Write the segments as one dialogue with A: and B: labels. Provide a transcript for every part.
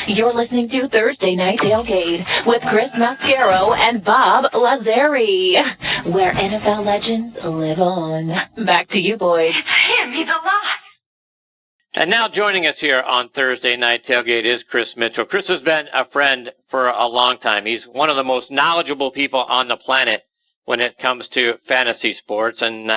A: You're listening to Thursday Night Tailgate with Chris Mascaro and Bob Lazari, where NFL legends live on. Back to you, boys.
B: Hand me the lot.
C: And now joining us here on Thursday Night Tailgate is Chris Mitchell. Chris has been a friend for a long time. He's one of the most knowledgeable people on the planet when it comes to fantasy sports, and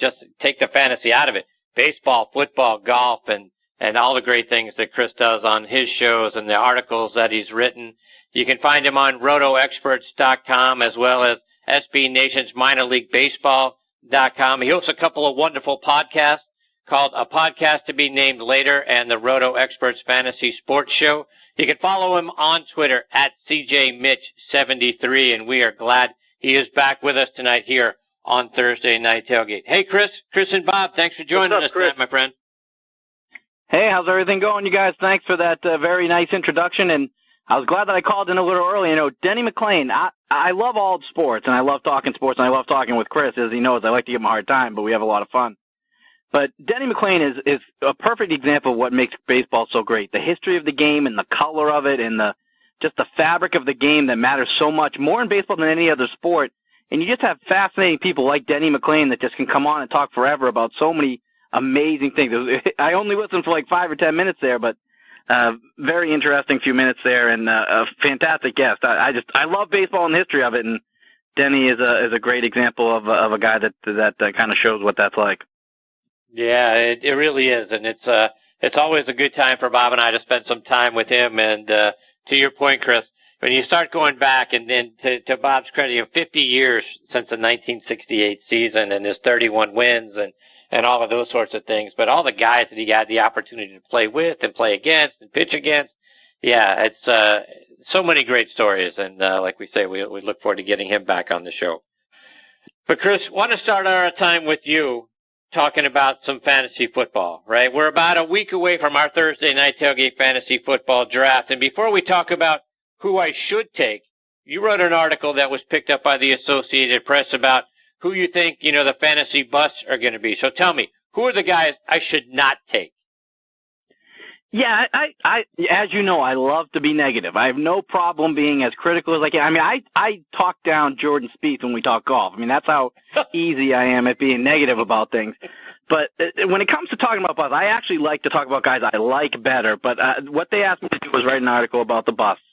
C: just take the fantasy out of it. Baseball, football, golf, and all the great things that Chris does on his shows and the articles that he's written. You can find him on rotoexperts.com as well as SB Nation's Minor League Baseball.com. He hosts a couple of wonderful podcasts called A Podcast to Be Named Later and the Roto Experts Fantasy Sports Show. You can follow him on Twitter at CJMitch73, and we are glad he is back with us tonight here on Thursday Night Tailgate. Hey, Chris and Bob, thanks for joining us tonight, my friend.
D: Hey, how's everything going, you guys? Thanks for that very nice introduction, and I was glad that I called in a little early. You know, Denny McLain, I love all sports, and I love talking sports, and I love talking with Chris. As he knows, I like to give him a hard time, but we have a lot of fun. But Denny McLain is a perfect example of what makes baseball so great. The history of the game and the color of it and just the fabric of the game that matters so much, more in baseball than any other sport. And you just have fascinating people like Denny McLain that just can come on and talk forever about so many amazing things. I only listened for like 5 or 10 minutes there, but very interesting few minutes there, and a fantastic guest. I love baseball and the history of it, and Denny is a great example of a guy that kind of shows what that's like.
C: Yeah, it really is, and it's always a good time for Bob and I to spend some time with him. And to your point, Chris, when you start going back, and then to Bob's credit, 50 years since the 1968 season and his 31 wins and all of those sorts of things, but all the guys that he had the opportunity to play with and play against and pitch against, yeah, it's so many great stories, and like we say, we look forward to getting him back on the show. But Chris, want to start our time with you talking about some fantasy football, right? We're about a week away from our Thursday Night Tailgate Fantasy Football Draft, and before we talk about who I should take, you wrote an article that was picked up by the Associated Press about who you think, the fantasy busts are going to be. So tell me, who are the guys I should not take?
D: Yeah, I as you know, I love to be negative. I have no problem being as critical as I can. I mean, I talk down Jordan Spieth when we talk golf. I mean, that's how easy I am at being negative about things. But when it comes to talking about busts, I actually like to talk about guys I like better. But what they asked me to do was write an article about the busts.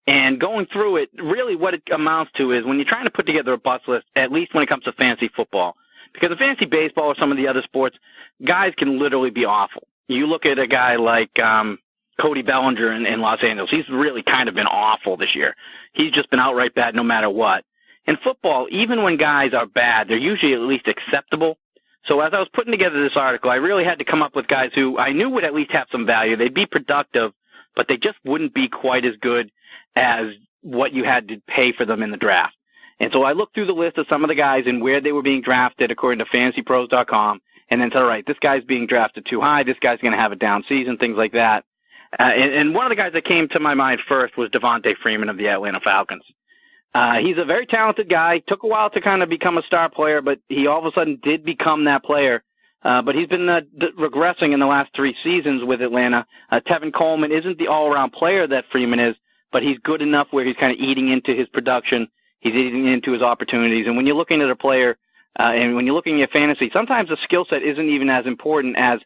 D: And going through it, really what it amounts to is when you're trying to put together a bust list, at least when it comes to fantasy football, because in fantasy baseball or some of the other sports, guys can literally be awful. You look at a guy like Cody Bellinger in Los Angeles. He's really kind of been awful this year. He's just been outright bad no matter what. In football, even when guys are bad, they're usually at least acceptable. So as I was putting together this article, I really had to come up with guys who I knew would at least have some value. They'd be productive, but they just wouldn't be quite as good as what you had to pay for them in the draft. And so I looked through the list of some of the guys and where they were being drafted according to FantasyPros.com, and then said, all right, this guy's being drafted too high, this guy's going to have a down season, things like that. And one of the guys that came to my mind first was Devontae Freeman of the Atlanta Falcons. He's a very talented guy. Took a while to kind of become a star player, but he all of a sudden did become that player. But he's been regressing in the last 3 seasons with Atlanta. Tevin Coleman isn't the all-around player that Freeman is, but he's good enough where he's kind of eating into his production. He's eating into his opportunities. And when you're looking at a player, and when you're looking at fantasy, sometimes the skill set isn't even as important as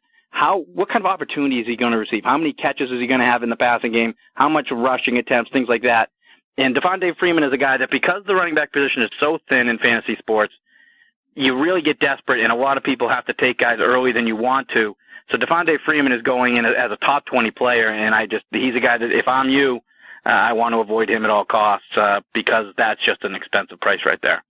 D: what kind of opportunity is he going to receive? How many catches is he going to have in the passing game? How much rushing attempts, things like that. And Devontae Freeman is a guy that, because the running back position is so thin in fantasy sports, you really get desperate, and a lot of people have to take guys earlier than you want to. So Devontae Freeman is going in as a top 20 player, and he's a guy that if I'm you, I want to avoid him at all costs because that's just an expensive price right there.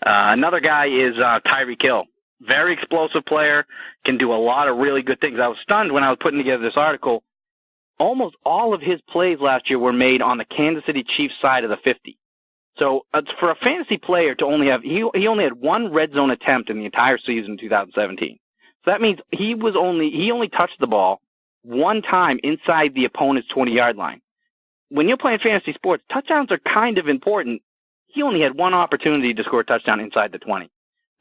D: Another guy is Tyreek Hill. Very explosive player, can do a lot of really good things. I was stunned when I was putting together this article. Almost all of his plays last year were made on the Kansas City Chiefs side of the 50. So for a fantasy player to only have, he only had 1 red zone attempt in the entire season in 2017. So that means he only touched the ball 1 time inside the opponent's 20-yard line. When you're playing fantasy sports, touchdowns are kind of important. He only had 1 opportunity to score a touchdown inside the 20.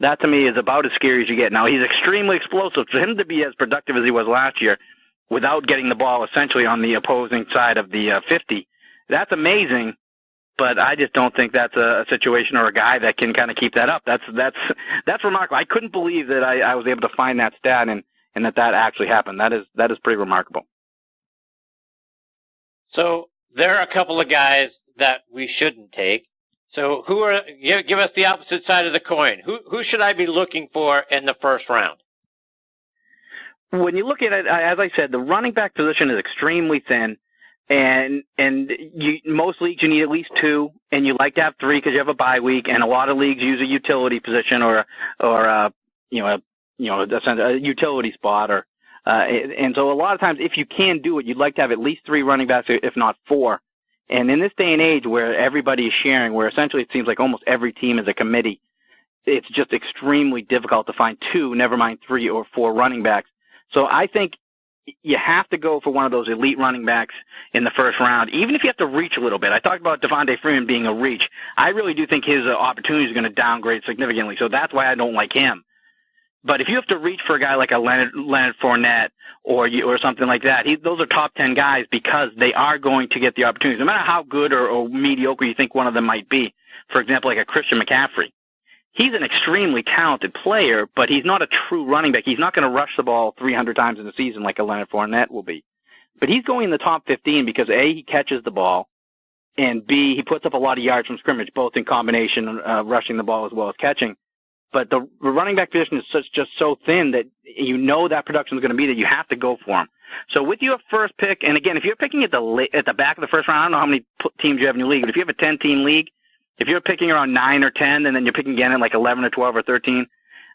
D: That, to me, is about as scary as you get. Now, he's extremely explosive. For him to be as productive as he was last year, without getting the ball essentially on the opposing side of the 50. That's amazing, but I just don't think that's a situation or a guy that can kind of keep that up. That's remarkable. I couldn't believe that I was able to find that stat and that actually happened. That is pretty remarkable.
C: So there are a couple of guys that we shouldn't take. So give us the opposite side of the coin. Who should I be looking for in the first round?
D: When you look at it, as I said, the running back position is extremely thin, and most leagues you need at least 2, and you like to have 3 because you have a bye week, and a lot of leagues use a utility position or a utility spot, and so a lot of times if you can do it, you'd like to have at least 3 running backs, if not 4. And in this day and age where everybody is sharing, where essentially it seems like almost every team is a committee, it's just extremely difficult to find 2, never mind 3 or 4 running backs. So I think you have to go for one of those elite running backs in the first round, even if you have to reach a little bit. I talked about Devontae Freeman being a reach. I really do think his opportunity is going to downgrade significantly, so that's why I don't like him. But if you have to reach for a guy like a Leonard Fournette or something like that, those are top 10 guys because they are going to get the opportunities, no matter how good or mediocre you think one of them might be. For example, like a Christian McCaffrey. He's an extremely talented player, but he's not a true running back. He's not going to rush the ball 300 times in a season like a Leonard Fournette will be. But he's going in the top 15 because, A, he catches the ball, and B, he puts up a lot of yards from scrimmage, both in combination, rushing the ball as well as catching. But the running back position is just so thin that you know that production is going to be that you have to go for him. So with your first pick, and again, if you're picking at the back of the first round, I don't know how many teams you have in your league, but if you have a 10-team league, if you're picking around 9 or 10, and then you're picking again at like 11 or 12 or 13,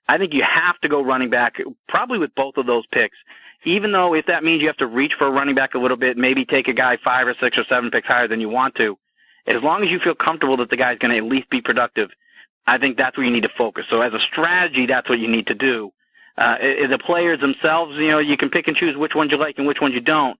D: I think you have to go running back, probably with both of those picks. Even though if that means you have to reach for a running back a little bit, maybe take a guy 5 or 6 or 7 picks higher than you want to, as long as you feel comfortable that the guy's going to at least be productive, I think that's where you need to focus. So as a strategy, that's what you need to do. The players themselves, you can pick and choose which ones you like and which ones you don't,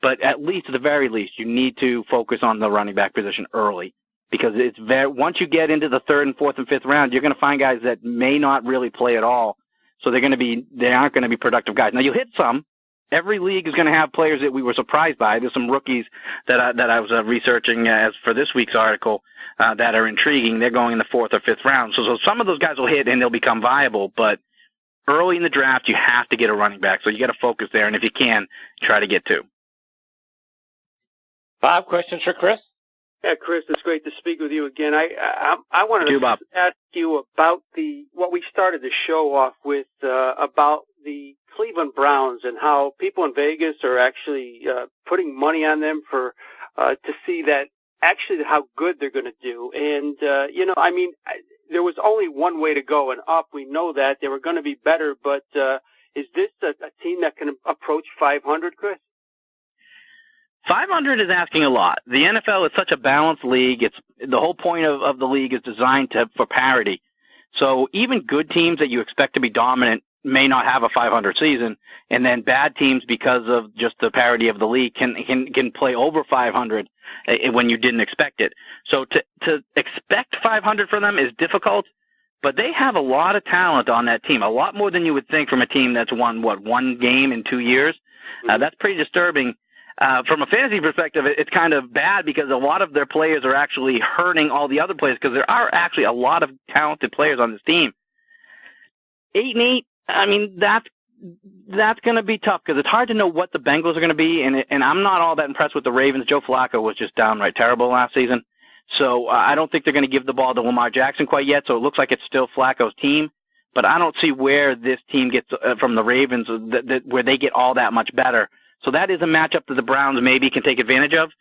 D: but at the very least, you need to focus on the running back position early. Because once you get into the 3rd and 4th and 5th round, you're going to find guys that may not really play at all. So they aren't going to be productive guys. Now you'll hit some. Every league is going to have players that we were surprised by. There's some rookies that I was researching as for this week's article that are intriguing. They're going in the 4th or 5th round. So some of those guys will hit and they'll become viable. But early in the draft, you have to get a running back. So you got to focus there. And if you can, try to get 2.
C: Bob, questions for Chris?
B: Yeah, Chris, it's great to speak with you again. I wanted to ask you about what we started the show off with about the Cleveland Browns and how people in Vegas are actually putting money on them for to see that actually how good they're going to do. And there was only one way to go, and up. We know that they were going to be better, but is this a team that can approach 500, Chris?
D: 500 is asking a lot. The NFL is such a balanced league. The whole point of the league is designed for parity. So even good teams that you expect to be dominant may not have a 500 season, and then bad teams, because of just the parity of the league, can play over 500 when you didn't expect it. So to expect 500 for them is difficult, but they have a lot of talent on that team, a lot more than you would think from a team that's won, one game in 2 years. That's pretty disturbing. From a fantasy perspective, it's kind of bad because a lot of their players are actually hurting all the other players because there are actually a lot of talented players on this team. 8-8, I mean, that's going to be tough because it's hard to know what the Bengals are going to be, and I'm not all that impressed with the Ravens. Joe Flacco was just downright terrible last season, so I don't think they're going to give the ball to Lamar Jackson quite yet, so it looks like it's still Flacco's team, but I don't see where this team gets from the Ravens where they get all that much better. So that is a matchup that the Browns maybe can take advantage of.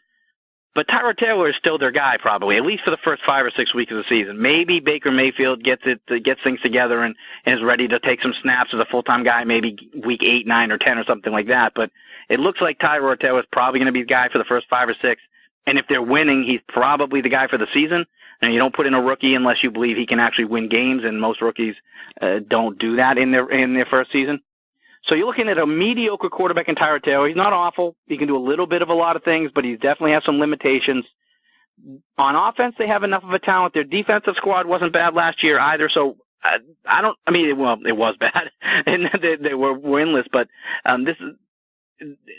D: But Tyrod Taylor is still their guy, probably, at least for the first 5 or 6 weeks of the season. Maybe Baker Mayfield gets things together and is ready to take some snaps as a full-time guy, maybe week 8, 9, or 10 or something like that. But it looks like Tyrod Taylor is probably going to be the guy for the first 5 or 6. And if they're winning, he's probably the guy for the season. And you don't put in a rookie unless you believe he can actually win games, and most rookies don't do that in their first season. So you're looking at a mediocre quarterback in Tyrod Taylor. He's not awful. He can do a little bit of a lot of things, but he definitely has some limitations. On offense, they have enough of a talent. Their defensive squad wasn't bad last year either, so it was bad, and they were winless, but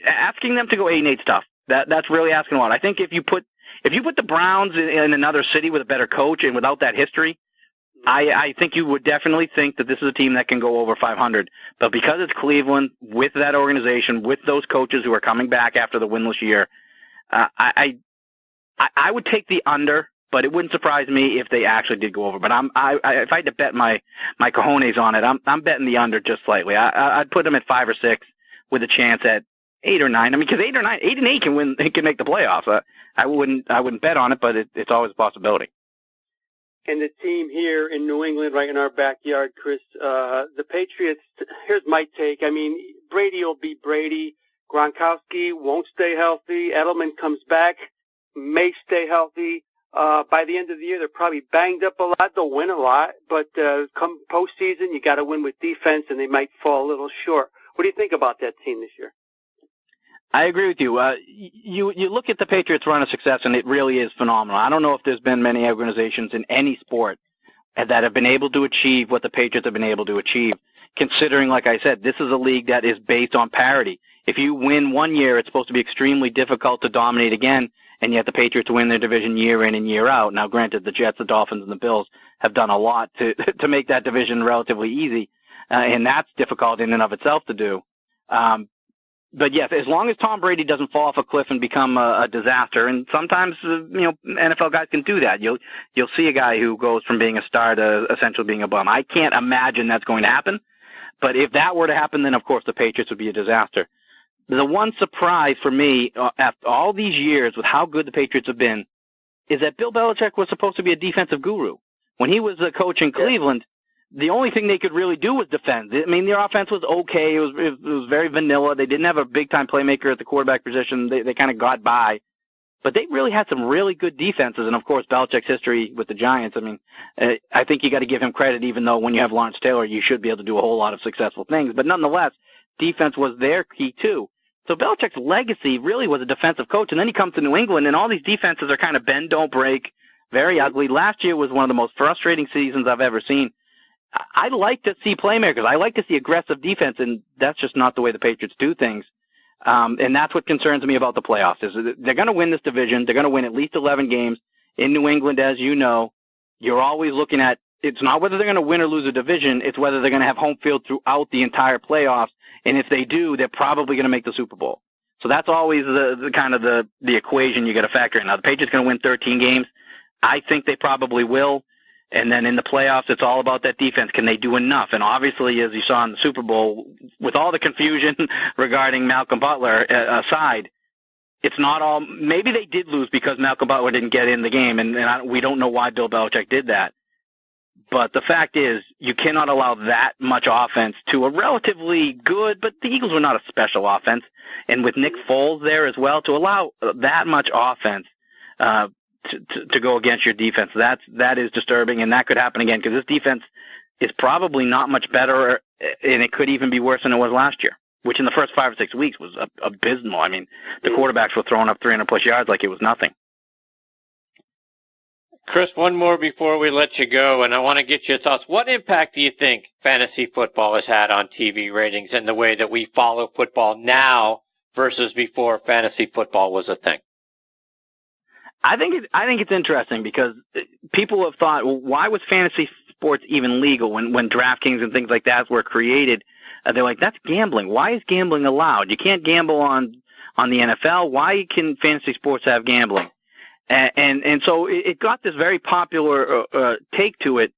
D: asking them to go 8-8 stuff. That's really asking a lot. I think if you put the Browns in another city with a better coach and without that history, I think you would definitely think that this is a team that can go over 500. But because it's Cleveland, with that organization, with those coaches who are coming back after the winless year, I would take the under, but it wouldn't surprise me if they actually did go over. But if I had to bet my cojones on it, I'm betting the under just slightly. I'd put them at 5 or 6 with a chance at 8 or 9. I mean, because 8 and 8 can win, can make the playoffs. I wouldn't bet on it, but it's always a possibility.
B: And the team here in New England, right in our backyard, Chris, the Patriots, here's my take. I mean, Brady will be Brady. Gronkowski won't stay healthy. Edelman comes back, may stay healthy. By the end of the year, they're probably banged up a lot. They'll win a lot. But come postseason, you got to win with defense, and they might fall a little short. What do you think about that team this year?
D: I agree with you. You look at the Patriots' run of success, and it really is phenomenal. I don't know if there's been many organizations in any sport that have been able to achieve what the Patriots have been able to achieve, considering, like I said, this is a league that is based on parity. If you win one year, it's supposed to be extremely difficult to dominate again, and yet the Patriots win their division year in and year out. Now, granted, the Jets, the Dolphins, and the Bills have done a lot to make that division relatively easy, and that's difficult in and of itself to do. But yes, as long as Tom Brady doesn't fall off a cliff and become a disaster, and sometimes NFL guys can do that. You'll see a guy who goes from being a star to essentially being a bum. I can't imagine that's going to happen, but if that were to happen, then of course the Patriots would be a disaster. The one surprise for me after all these years with how good the Patriots have been is that Bill Belichick was supposed to be a defensive guru. When he was a coach in Cleveland, the only thing they could really do was defend. I mean, their offense was okay. It was very vanilla. They didn't have a big-time playmaker at the quarterback position. They kind of got by. But they really had some really good defenses. And, of course, Belichick's history with the Giants, I mean, I think you got to give him credit, even though when you have Lawrence Taylor, you should be able to do a whole lot of successful things. But nonetheless, defense was their key, too. So Belichick's legacy really was a defensive coach. And then he comes to New England, and all these defenses are kind of bend, don't break, very ugly. Last year was one of the most frustrating seasons I've ever seen. I like to see playmakers. I like to see aggressive defense, and that's just not the way the Patriots do things. And that's what concerns me about the playoffs. Is they're going to win this division. They're going to win at least 11 games. In New England, as you know, you're always looking at, it's not whether they're going to win or lose a division, it's whether they're going to have home field throughout the entire playoffs. And if they do, they're probably going to make the Super Bowl. So that's always the kind of the equation you got to factor in. Now, the Patriots going to win 13 games. I think they probably will. And then in the playoffs, it's all about that defense. Can they do enough? And obviously, as you saw in the Super Bowl, with all the confusion regarding Malcolm Butler aside, it's not all. Maybe they did lose because Malcolm Butler didn't get in the game, and we don't know why Bill Belichick did that. But the fact is, you cannot allow that much offense to a relatively good, but the Eagles were not a special offense. And with Nick Foles there as well, to allow that much offense to go against your defense, that is disturbing, and that could happen again because this defense is probably not much better, and it could even be worse than it was last year, which in the first 5 or 6 weeks was abysmal. I mean, the quarterbacks were throwing up 300-plus yards like it was nothing.
C: Chris, one more before we let you go, and I want to get your thoughts. What impact do you think fantasy football has had on TV ratings and the way that we follow football now versus before fantasy football was a thing?
D: I think it's interesting because people have thought, well, why was fantasy sports even legal when DraftKings and things like that were created? They're like, that's gambling. Why is gambling allowed? You can't gamble on the NFL. Why can fantasy sports have gambling? And so it got this very popular take to it.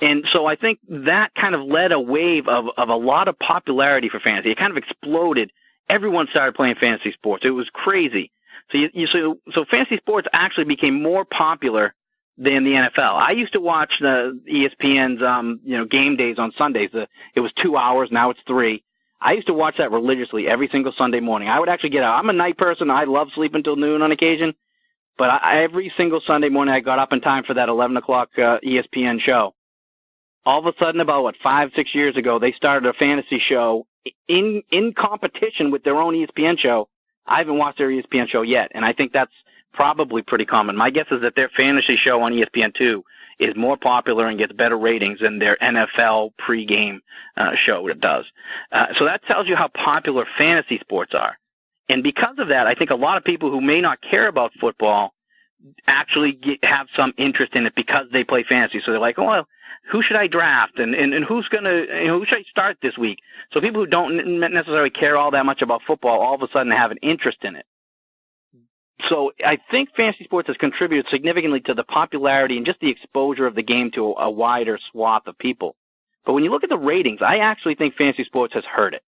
D: And so I think that kind of led a wave of a lot of popularity for fantasy. It kind of exploded. Everyone started playing fantasy sports. It was crazy. So fantasy sports actually became more popular than the NFL. I used to watch the ESPN's game days on Sundays. It was 2 hours, now it's 3. I used to watch that religiously every single Sunday morning. I would actually get out. I'm a night person. I love sleeping until noon on occasion. But every single Sunday morning I got up in time for that 11 o'clock ESPN show. All of a sudden, about 5-6 years ago, they started a fantasy show in competition with their own ESPN show. I haven't watched their ESPN show yet, and I think that's probably pretty common. My guess is that their fantasy show on ESPN2 is more popular and gets better ratings than their NFL pregame show does. So that tells you how popular fantasy sports are. And because of that, I think a lot of people who may not care about football actually have some interest in it because they play fantasy. So they're like, oh, well, who should I draft? And who's going to, who should I start this week? So people who don't necessarily care all that much about football all of a sudden have an interest in it. So I think fantasy sports has contributed significantly to the popularity and just the exposure of the game to a wider swath of people. But when you look at the ratings, I actually think fantasy sports has hurt it.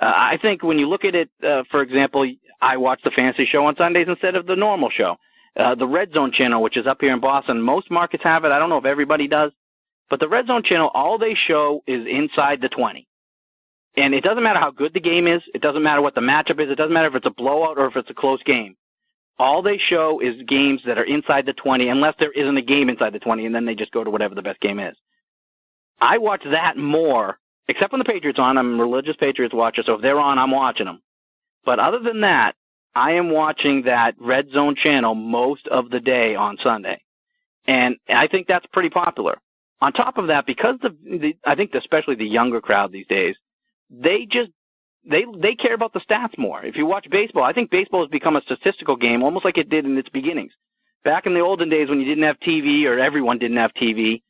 D: I think when you look at it, for example, I watch the fantasy show on Sundays instead of the normal show. The Red Zone channel, which is up here in Boston, most markets have it. I don't know if everybody does. But the Red Zone channel, all they show is inside the 20. And it doesn't matter how good the game is. It doesn't matter what the matchup is. It doesn't matter if it's a blowout or if it's a close game. All they show is games that are inside the 20, unless there isn't a game inside the 20, and then they just go to whatever the best game is. I watch that more, except when the Patriots on. I'm a religious Patriots watcher, so if they're on, I'm watching them. But other than that, I am watching that Red Zone channel most of the day on Sunday. And I think that's pretty popular. On top of that, because I think especially the younger crowd these days, they care about the stats more. If you watch baseball, I think baseball has become a statistical game, almost like it did in its beginnings. Back in the olden days when you didn't have TV, or everyone didn't have TV,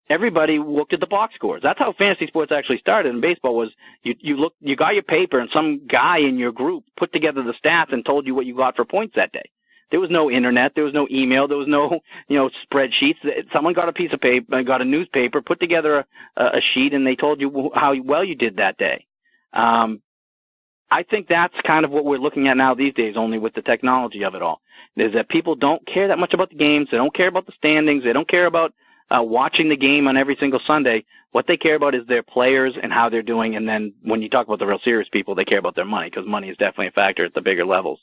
D: everybody looked at the box scores. That's how fantasy sports actually started. And baseball was you got your paper, and some guy in your group put together the stats and told you what you got for points that day. There was no internet, there was no email, there was no spreadsheets. Someone got a piece of paper, got a newspaper, put together a sheet, and they told you how well you did that day. I think that's kind of what we're looking at now these days, only with the technology of it all, is that people don't care that much about the games. They don't care about the standings. They don't care about watching the game on every single Sunday. What they care about is their players and how they're doing. And then when you talk about the real serious people, they care about their money, because money is definitely a factor at the bigger levels.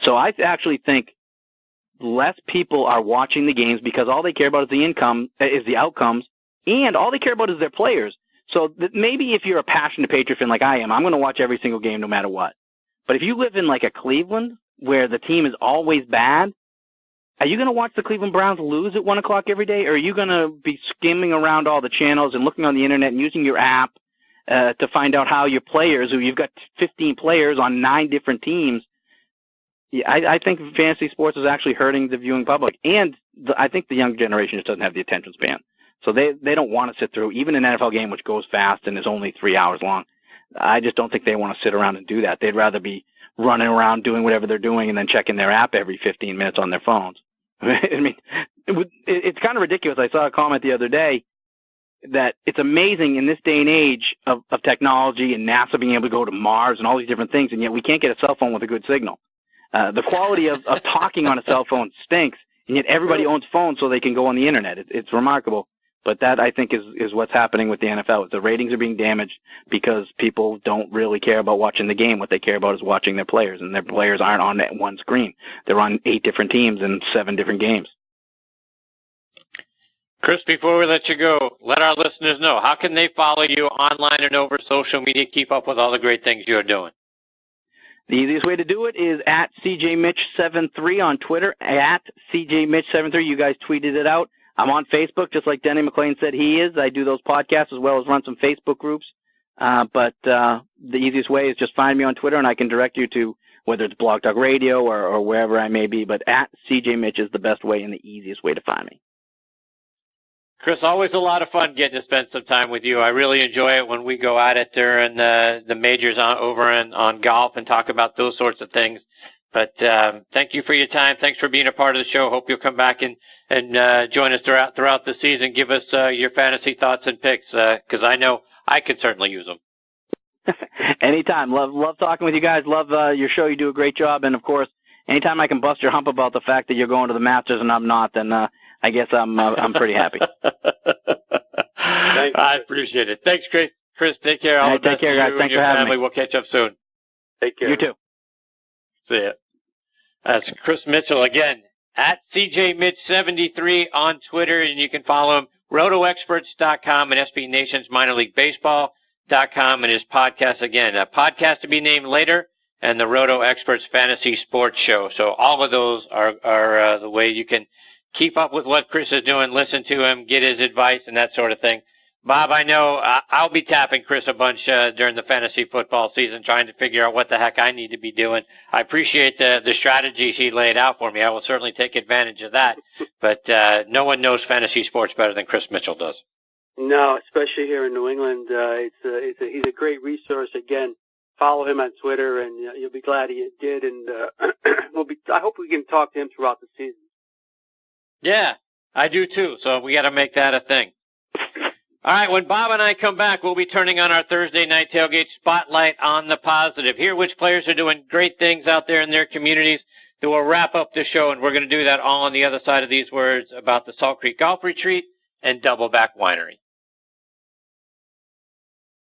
D: So I actually think less people are watching the games because all they care about is the outcomes, and all they care about is their players. So maybe if you're a passionate Patriot fan like I am, I'm going to watch every single game no matter what. But if you live in like a Cleveland where the team is always bad, are you going to watch the Cleveland Browns lose at 1 o'clock every day? Or are you going to be skimming around all the channels and looking on the internet and using your app to find out how your players, who you've got 15 players on 9 different teams? Yeah, I think fantasy sports is actually hurting the viewing public. And I think the younger generation just doesn't have the attention span. So they don't want to sit through even an NFL game, which goes fast and is only 3 hours long. I just don't think they want to sit around and do that. They'd rather be running around doing whatever they're doing and then checking their app every 15 minutes on their phones. I mean, it's kind of ridiculous. I saw a comment the other day that it's amazing in this day and age of technology and NASA being able to go to Mars and all these different things, and yet we can't get a cell phone with a good signal. The quality of talking on a cell phone stinks, and yet everybody owns phones so they can go on the internet. It's remarkable. But that, I think, is what's happening with the NFL. The ratings are being damaged because people don't really care about watching the game. What they care about is watching their players, and their players aren't on that one screen. They're on 8 different teams and 7 different games.
C: Chris, before we let you go, let our listeners know, how can they follow you online and over social media, keep up with all the great things you're doing?
D: The easiest way to do it is at CJMitch73 on Twitter, at CJMitch73. You guys tweeted it out. I'm on Facebook, just like Denny McLean said he is. I do those podcasts as well as run some Facebook groups. But the easiest way is just find me on Twitter, and I can direct you to whether it's Blog Talk Radio or wherever I may be. But at CJ Mitch is the best way and the easiest way to find me.
C: Chris, always a lot of fun getting to spend some time with you. I really enjoy it when we go at it during the majors over on golf and talk about those sorts of things. But thank you for your time. Thanks for being a part of the show. Hope you'll come back and join us throughout the season. Give us your fantasy thoughts and picks, because I know I could certainly use them.
D: Anytime. Love talking with you guys. Love your show. You do a great job. And, of course, anytime I can bust your hump about the fact that you're going to the Masters and I'm not, then I guess I'm pretty happy.
C: I appreciate it. Thanks, Chris. Chris, take care. All the best.
D: Take care, guys. Thanks for having me.
C: We'll catch up soon.
B: Take care.
D: You too.
C: See ya. That's Chris Mitchell again, at CJMitch73 on Twitter, and you can follow him, RotoExperts.com and SB Nation's Minor League Baseball.com, and his podcast again. A podcast to be named later, and the Roto Experts Fantasy Sports Show. So all of those are the way you can keep up with what Chris is doing, listen to him, get his advice, and that sort of thing. Bob, I know I'll be tapping Chris a bunch during the fantasy football season, trying to figure out what the heck I need to be doing. I appreciate the strategies he laid out for me. I will certainly take advantage of that. But no one knows fantasy sports better than Chris Mitchell does.
B: No, especially here in New England. He's a great resource. Again, follow him on Twitter, and you'll be glad he did. And I hope we can talk to him throughout the season.
C: Yeah, I do too. So we got to make that a thing. All right, when Bob and I come back, we'll be turning on our Thursday Night Tailgate Spotlight on the Positive. Hear which players are doing great things out there in their communities. Then we'll wrap up the show, and we're going to do that all on the other side of these words about the Salt Creek Golf Retreat and Doubleback Winery.